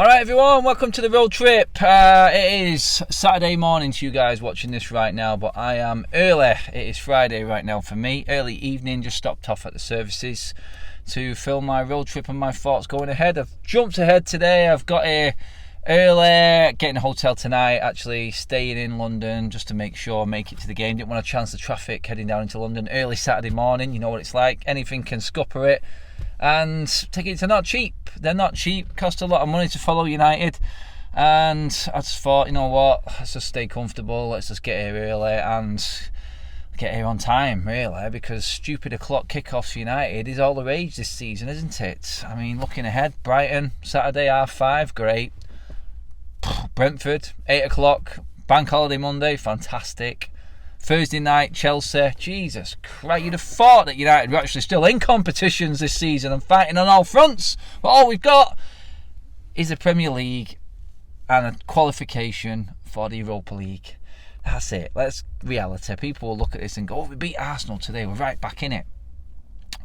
Alright everyone, welcome to the road trip. It is Saturday morning to you guys watching this right now, but I am early. It is Friday right now for me. Early evening, just stopped off at the services to film my road trip and my thoughts going ahead. I've jumped ahead today. I've got here early, getting a hotel tonight, actually staying in London just to make sure I make it to the game. Didn't want to chance the traffic heading down into London early Saturday morning. You know what it's like. Anything can scupper it. And tickets are not cheap. They're not cheap. Cost a lot of money to follow United. And I just thought, you know what? Let's just stay comfortable. Let's just get here early and get here on time, really. Because stupid o'clock kickoffs for United is all the rage this season, isn't it? I mean, looking ahead, Brighton, Saturday, 5:30, great. Brentford, 8 o'clock. Bank holiday Monday, fantastic. Thursday night, Chelsea. Jesus Christ, you'd have thought that United were actually still in competitions this season and fighting on all fronts. But all we've got is the Premier League and a qualification for the Europa League. That's it. That's reality. People will look at this and go, oh, we beat Arsenal today. We're right back in it.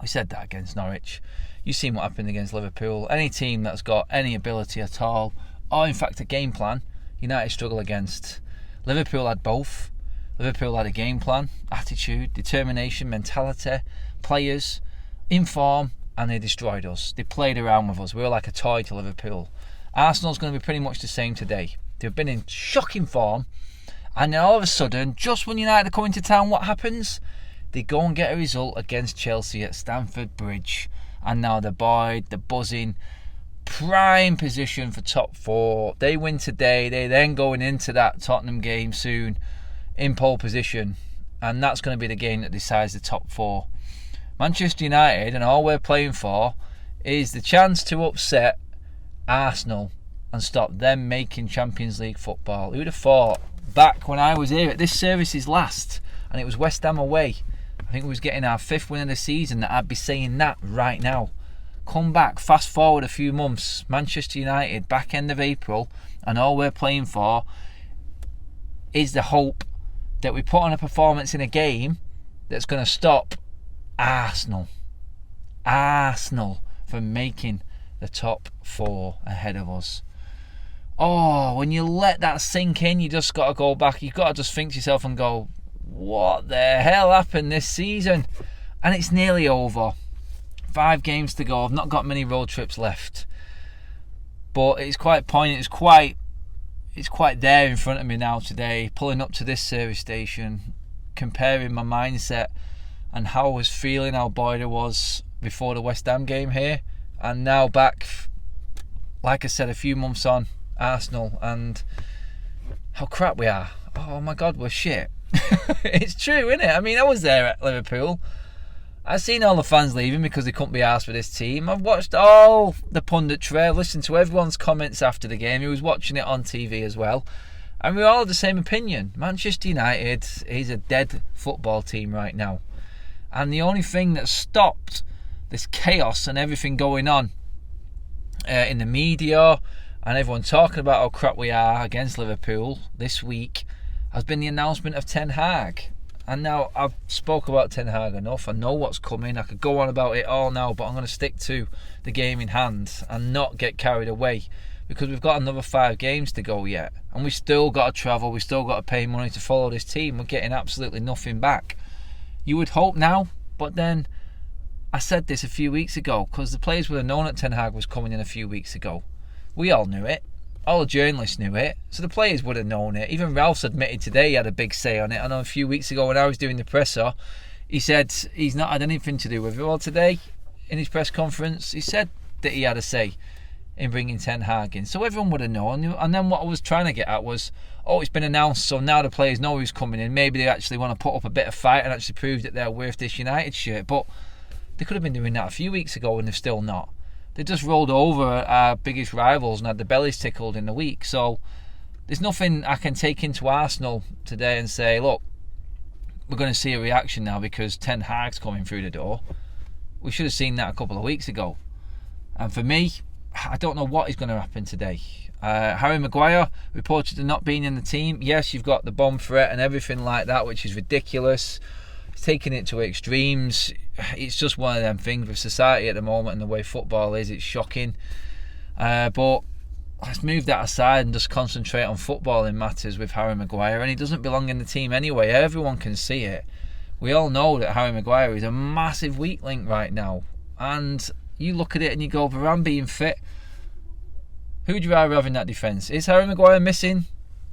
We said that against Norwich. You've seen what happened against Liverpool. Any team that's got any ability at all, or in fact a game plan, United struggle against. Liverpool had both. Liverpool had a game plan, attitude, determination, mentality, players in form, and they destroyed us. They played around with us. We were like a toy to Liverpool. Arsenal's going to be pretty much the same today. They've been in shocking form, and then all of a sudden, just when United are coming to town, what happens? They go and get a result against Chelsea at Stamford Bridge, and now they're buoyed, they're buzzing, prime position for top four. They win today, they then going into that Tottenham game soon in pole position, and that's going to be the game that decides the top four. Manchester United, and all we're playing for is the chance to upset Arsenal and stop them making Champions League football. Who'd have thought back when I was here at this service's last and it was West Ham away, I think we was getting our 5th win of the season, that I'd be saying that right now. Come back, fast forward a few months, Manchester United back end of April, and all we're playing for is the hope that we put on a performance in a game that's going to stop Arsenal from making the top four ahead of us. Oh, when you let that sink in, you just got to go back. You've got to just think to yourself and go, what the hell happened this season? And it's nearly over. 5 games to go. I've not got many road trips left, but it's quite poignant. It's quite there in front of me now today, pulling up to this service station, comparing my mindset and how I was feeling, how buoyed I was before the West Ham game here, and now back, like I said, a few months on, Arsenal, and how crap we are. Oh my God, we're shit. It's true, isn't it? I mean, I was there at Liverpool. I've seen all the fans leaving because they couldn't be arsed with this team. I've watched all the punditry. I've listened to everyone's comments after the game. He was watching it on TV as well. And we all have the same opinion. Manchester United is a dead football team right now. And the only thing that stopped this chaos and everything going on in the media and everyone talking about how crap we are against Liverpool this week has been the announcement of Ten Hag. And now I've spoke about Ten Hag enough. I know what's coming. I could go on about it all now, but I'm going to stick to the game in hand and not get carried away, because we've got another 5 games to go yet, and we've still got to travel. We've still got to pay money to follow this team. We're getting absolutely nothing back. You would hope now, but then I said this a few weeks ago, because the players would have known that Ten Hag was coming in a few weeks ago. We all knew it. All the journalists knew it, so the players would have known it. Even Ralph's admitted today he had a big say on it. I know a few weeks ago when I was doing the presser, he said he's not had anything to do with it. Well, today, in his press conference, he said that he had a say in bringing Ten Hag in. So everyone would have known. And then what I was trying to get at was, oh, it's been announced, so now the players know who's coming in. Maybe they actually want to put up a bit of fight and actually prove that they're worth this United shirt. But they could have been doing that a few weeks ago and they're still not. They just rolled over our biggest rivals and had the bellies tickled in the week. So there's nothing I can take into Arsenal today and say, look, we're going to see a reaction now because Ten Hag's coming through the door. We should have seen that a couple of weeks ago. And for me, I don't know what is going to happen today. Harry Maguire reported to not being in the team. Yes, you've got the bomb threat and everything like that, which is ridiculous. He's taking it to extremes. It's just one of them things with society at the moment and the way football is. It's shocking. But let's move that aside and just concentrate on footballing matters with Harry Maguire. And he doesn't belong in the team anyway. Everyone can see it. We all know that Harry Maguire is a massive weak link right now. And you look at it and you go, Varane being fit, who would you rather have in that defence? Is Harry Maguire missing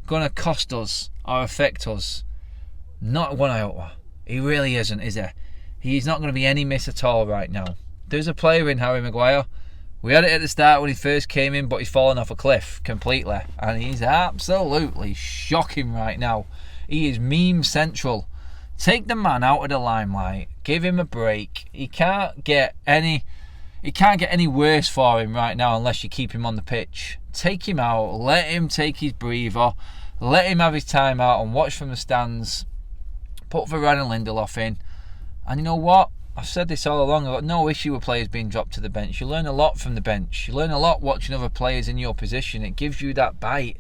going to cost us or affect us? Not one iota. He really isn't, is he? He's not going to be any miss at all right now. There's a player in Harry Maguire. We had it at the start when he first came in, but he's fallen off a cliff completely. And he's absolutely shocking right now. He is meme central. Take the man out of the limelight. Give him a break. He can't get any worse for him right now unless you keep him on the pitch. Take him out. Let him take his breather. Let him have his time out and watch from the stands. Put Varane and Lindelof in. And you know what? I've said this all along. I've got no issue with players being dropped to the bench. You learn a lot from the bench. You learn a lot watching other players in your position. It gives you that bite.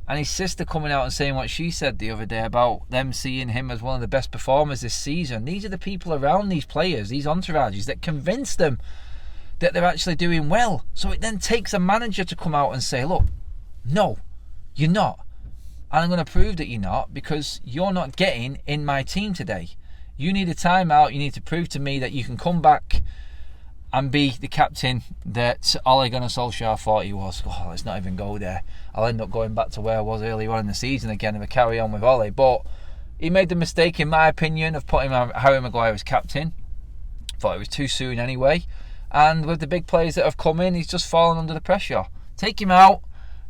And his sister coming out and saying what she said the other day about them seeing him as one of the best performers this season. These are the people around these players, these entourages, that convince them that they're actually doing well. So it then takes a manager to come out and say, look, no, you're not. And I'm going to prove that you're not, because you're not getting in my team today. You need a timeout. You need to prove to me that you can come back and be the captain that Ole Gunnar Solskjaer thought he was. Oh, let's not even go there. I'll end up going back to where I was earlier on in the season again if I carry on with Ole. But he made the mistake, in my opinion, of putting Harry Maguire as captain. Thought it was too soon anyway. And with the big players that have come in, he's just fallen under the pressure. Take him out,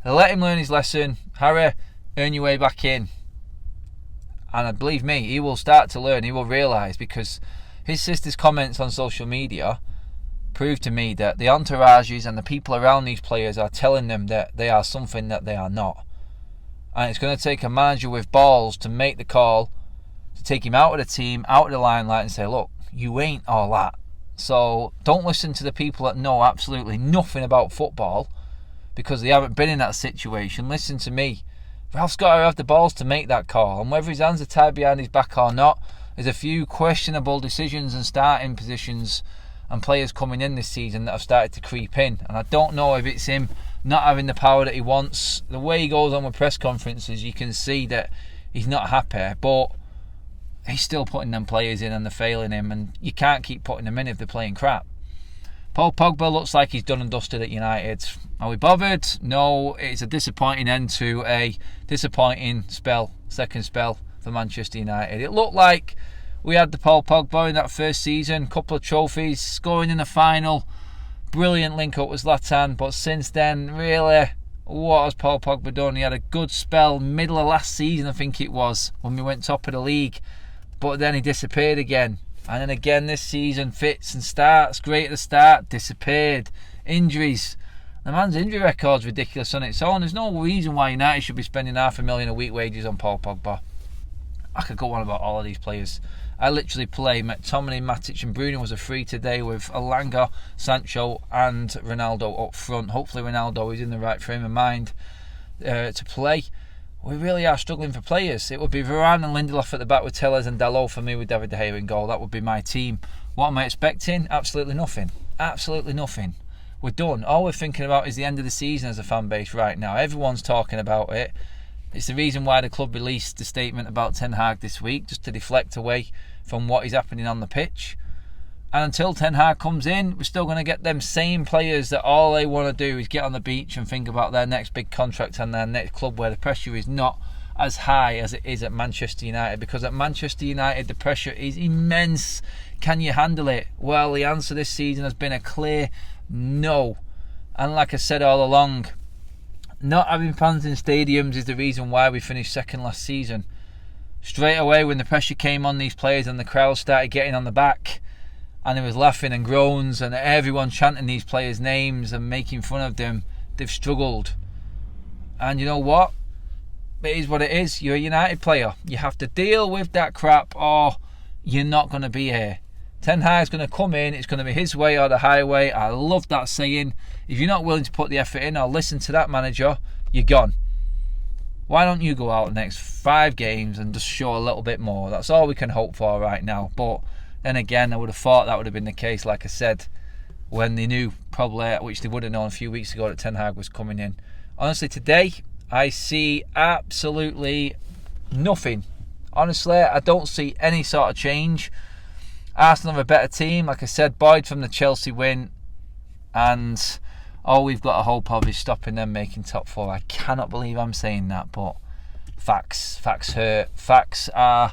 let him learn his lesson. Harry, earn your way back in. And believe me, he will start to learn. He will realise, because his sister's comments on social media prove to me that the entourages and the people around these players are telling them that they are something that they are not. And it's going to take a manager with balls to make the call, to take him out of the team, out of the limelight, and say, look, you ain't all that. So don't listen to the people that know absolutely nothing about football because they haven't been in that situation. Listen to me. Ralph's got to have the balls to make that call, and whether his hands are tied behind his back or not, there's a few questionable decisions and starting positions and players coming in this season that have started to creep in, and I don't know if it's him not having the power that he wants. The way he goes on with press conferences, you can see that he's not happy, but he's still putting them players in and they're failing him, and you can't keep putting them in if they're playing crap. Paul Pogba looks like he's done and dusted at United. Are we bothered? No, it's a disappointing end to a disappointing second spell for Manchester United. It looked like we had the Paul Pogba in that first season, couple of trophies, scoring in the final, brilliant link up with Zlatan, but since then, really, what has Paul Pogba done? He had a good spell, middle of last season I think it was, when we went top of the league, but then he disappeared again. And then again this season, fits and starts, great at the start, disappeared. Injuries. The man's injury record's ridiculous on its own. There's no reason why United should be spending $500,000 a week wages on Paul Pogba. I could go on about all of these players. I literally play McTominay, Matic and Bruno was a free today with Elanga, Sancho and Ronaldo up front. Hopefully Ronaldo is in the right frame of mind to play. We really are struggling for players. It would be Varane and Lindelof at the back with Tellez and Dalot for me with David De Gea in goal. That would be my team. What am I expecting? Absolutely nothing. Absolutely nothing. We're done. All we're thinking about is the end of the season as a fan base right now. Everyone's talking about it. It's the reason why the club released the statement about Ten Hag this week, just to deflect away from what is happening on the pitch. And until Ten Hag comes in, we're still going to get them same players that all they want to do is get on the beach and think about their next big contract and their next club where the pressure is not as high as it is at Manchester United. Because at Manchester United, the pressure is immense. Can you handle it? Well, the answer this season has been a clear no. And like I said all along, not having fans in stadiums is the reason why we finished second last season. Straight away when the pressure came on these players and the crowd started getting on the back, and there was laughing and groans and everyone chanting these players' names and making fun of them, they've struggled. And you know what? It is what it is. You're a United player. You have to deal with that crap or you're not going to be here. Ten Hag's going to come in. It's going to be his way or the highway. I love that saying. If you're not willing to put the effort in or listen to that manager, you're gone. Why don't you go out the next 5 games and just show a little bit more? That's all we can hope for right now. But then again, I would have thought that would have been the case, like I said, when they knew probably, which they would have known a few weeks ago, that Ten Hag was coming in. honestly, today I see absolutely nothing. Honestly, I don't see any sort of change. Arsenal are a better team. Like I said, Boyd from the Chelsea win, and all we've got to hope of is stopping them making top four. I cannot believe I'm saying that, but facts hurt. Facts are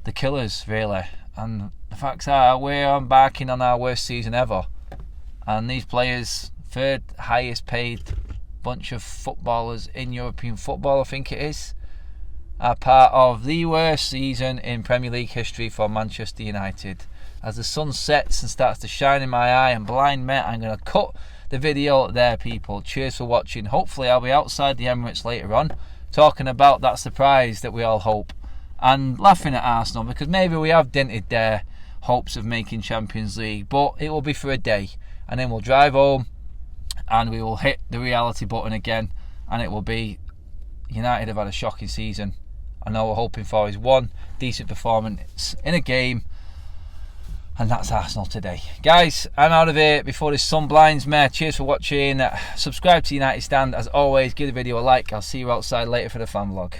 the killers, really. And the facts are we're embarking on our worst season ever. And these players, third highest paid bunch of footballers in European football, I think it is, are part of the worst season in Premier League history for Manchester United. As the sun sets and starts to shine in my eye and blind me, I'm going to cut the video there, people. Cheers for watching. Hopefully I'll be outside the Emirates later on talking about that surprise that we all hope and laughing at Arsenal, because maybe we have dented their hopes of making Champions League, but it will be for a day, and then we'll drive home and we will hit the reality button again, and it will be United have had a shocking season, and all we're hoping for is one decent performance in a game, and that's Arsenal today. Guys, I'm out of here before this sun blinds me. Cheers for watching. Subscribe to United Stand. As always, give the video a like. I'll see you outside later for the fan vlog.